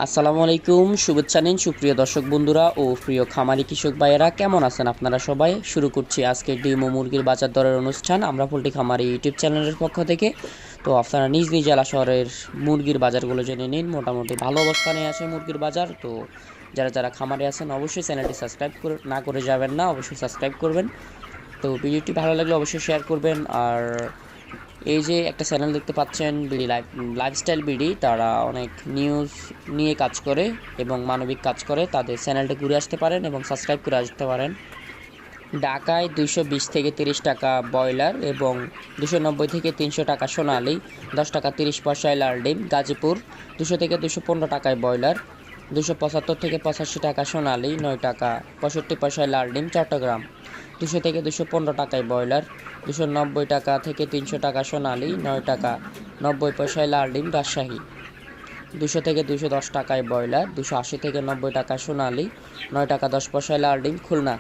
আসসালামু আলাইকুম, শুভেচ্ছা নিন সুপ্রিয় দর্শক বন্ধুরা ও প্রিয় খামারি কৃষক ভাইয়েরা, কেমন আছেন আপনারা সবাই। শুরু করছি আজকে ডিম ও মুরগির বাজার দরের অনুষ্ঠান আমরা পোল্ট্রি খামারি ইউটিউব চ্যানেলের পক্ষ থেকে। তো আপনারা নিজ নিজ জেলা শহরের মুরগির বাজারগুলো জেনে নিন। মোটামুটি ভালো অবস্থানে আছে মুরগির বাজার। তো যারা যারা খামারে আছেন অবশ্যই চ্যানেলটি সাবস্ক্রাইব না করে যাবেন না, অবশ্যই সাবস্ক্রাইব করবেন। তো ভিডিওটি ভালো লাগলে অবশ্যই শেয়ার করবেন। আর এই যে একটা চ্যানেল দেখতে পাচ্ছেন বিডি লাইফস্টাইল বিডি, তারা অনেক নিউজ নিয়ে কাজ করে এবং মানবিক কাজ করে। তাদের চ্যানেলটা ঘুরে আসতে পারেন এবং সাবস্ক্রাইব করে আসতে পারেন। ঢাকায় 220 থেকে 30 টাকা ব্রয়লার এবং 290 থেকে 300 টাকা সোনালি, 10 টাকা 30 পয়সায় লাল ডিম। গাজীপুর 200 থেকে 215 টাকায় ব্রয়লার, 275 থেকে 85 টাকা সোনালি, 9 টাকা 65 পয়সায় লাল ডিম। চট্টগ্রাম 200 থেকে 215 টাকায় ব্রয়লার, 290 টাকা থেকে 300 টাকা সোনালি, 9 টাকা 90 পয়সায় লাল ডিম। রাজশাহী 200 থেকে 210 টাকায় ব্রয়লার, 280 থেকে 90 টাকা সোনালি, 9 টাকা 10 পয়সায় লাল ডিম। খুলনা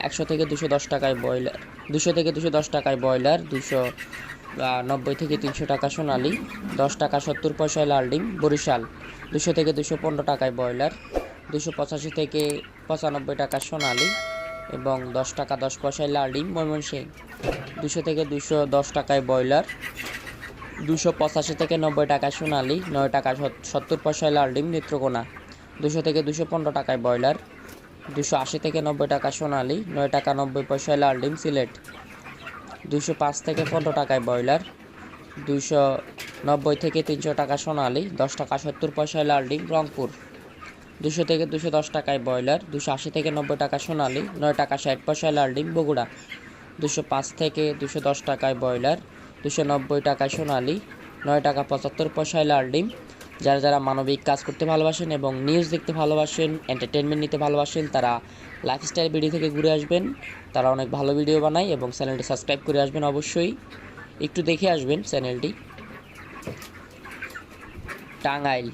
100 থেকে 210 টাকায় ব্রয়লার, 200 থেকে 210 টাকায় ব্রয়লার, 290 থেকে 300 টাকা সোনালি, 10 টাকা 70 পয়সায় লাল ডিম। বরিশাল 200 থেকে 215 টাকায় ব্রয়লার, 285 থেকে 95 টাকা সোনালি এবং 10 টাকা 10 পয়সায় লাল ডিম। ময়মনসিংহ 200 থেকে 210 টাকায় ব্রয়লার, 285 থেকে 90 টাকা সোনালি, 9 টাকা 70 পয়সায় লাল ডিম। নেত্রকোনা 200 থেকে 215 টাকায় ব্রয়লার, 280 থেকে 90 টাকা সোনালি, 9 টাকা 90 পয়সায় লাল ডিম। সিলেট 205 থেকে 15 টাকায় ব্রয়লার, 290 থেকে 300 টাকা সোনালি, 10 টাকা 70 পয়সায় লাল ডিম। রংপুর 200 থেকে 210 টাকায় ব্রয়লার, 280 থেকে 90 টাকা সোনালি, 9 টাকা 60 পয়সায় লাল ডিম। বগুড়া 205 থেকে 210 টাকায় ব্রয়লার, 290 টাকায় সোনালি, 9 টাকা 75 পয়সায় লাল ডিম। যারা যারা মানবিক কাজ করতে ভালোবাসেন এবং নিউজ দেখতে ভালোবাসেন, এন্টারটেনমেন্ট নিতে ভালোবাসেন, তারা লাইফস্টাইল ভিডিও থেকে ঘুরে আসবেন। তারা অনেক ভালো ভিডিও বানায় এবং চ্যানেলটি সাবস্ক্রাইব করে আসবেন। অবশ্যই একটু দেখে আসবেন চ্যানেলটি। টাঙ্গাইল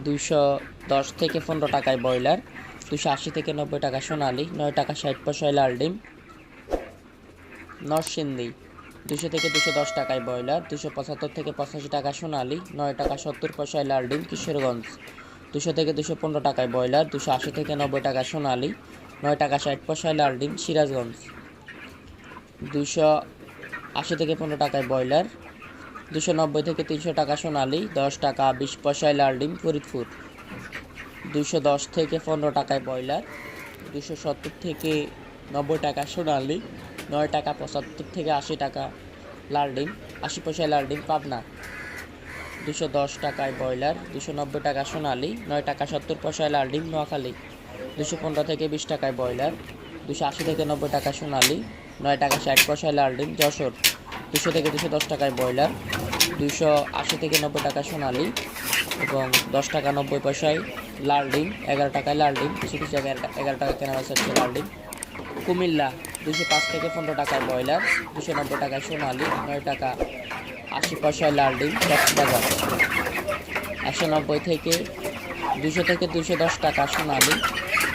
210 থেকে 15 টাকায় ব্রয়লার, 280 থেকে 90 টাকা সোনালি, 9 টাকা 60 পয়সায় লাল ডিম। নরসিংদী 200 থেকে 210 টাকায় ব্রয়লার, 275 থেকে 85 টাকা সোনালি, 9 টাকা 70 পয়সায় লাল ডিম। কিশোরগঞ্জ 200 থেকে 215 টাকায় ব্রয়লার, 280 থেকে 90 টাকা সোনালি, 9 টাকা 60 পয়সায় লাল ডিম। সিরাজগঞ্জ 280 থেকে 15 টাকায় ব্রয়লার, 290 থেকে 300 টাকা সোনালি, 10 টাকা 20 পয়সায় লাল ডিম। ফরিদপুর 210 থেকে 15 টাকায় ব্রয়লার, 270 থেকে 90 টাকা সোনালি, 9 টাকা 75 থেকে 80 টাকা লাল ডিম, 80 পয়সায় লাল ডিম। পাবনা 210 টাকায় ব্রয়লার, 290 টাকা সোনালি, 9 টাকা 70 পয়সায় লাল ডিম। নোয়াখালী 215 থেকে 20 টাকায় ব্রয়লার, 280 থেকে 90 টাকা সোনালি, 9 টাকা 60 পয়সায় লাল ডিম। যশোর 200 থেকে 210 টাকায় ব্রয়লার, 280 থেকে 90 টাকা সোনালি এবং 10 টাকা 90 পয়সায় লাল ডিম। 11 টাকায় লাল ডিম, কিছু কিছু জায়গায় 11 টাকা কেনা হচ্ছে লাল ডিম। কুমিল্লা 205 থেকে 15 টাকায় ব্রয়লার, 290 টাকায় সোনালি, 9 টাকা 80 পয়সায় লাল ডিম। কক্সবাজার 190 থেকে 200 থেকে 210 টাকা সোনালি,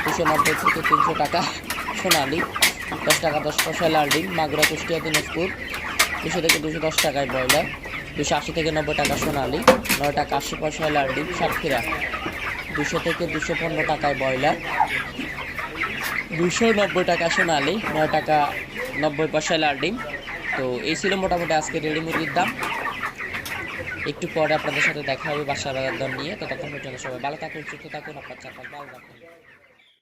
290 থেকে 300 টাকা সোনালি, 10 টাকা 10 পয়সায় লাল ডিম। মাগুরা কুষ্টিয়া দিনাজপুর 200 থেকে 210 টাকায় ব্রয়লার, 280 থেকে 90 টাকা সোনালি, 9 টাকা 80 পয়সায় লাল ডিম। সাতক্ষীরা 200 থেকে 215 টাকায় ব্রয়লার, 290 টাকা সোনালি, 9 টাকা 90 পয়সায় লাল ডিম। তো এই ছিল মোটামুটি আজকে রেডি মুরগির দাম। একটু পরে আপনাদের সাথে দেখা হবে বাসার বাজার দর নিয়ে। ততক্ষণ পর্যন্ত সবাই ভালো থাকুন, সুস্থ থাকুন, আপনার চারপাশ ভালো রাখুন।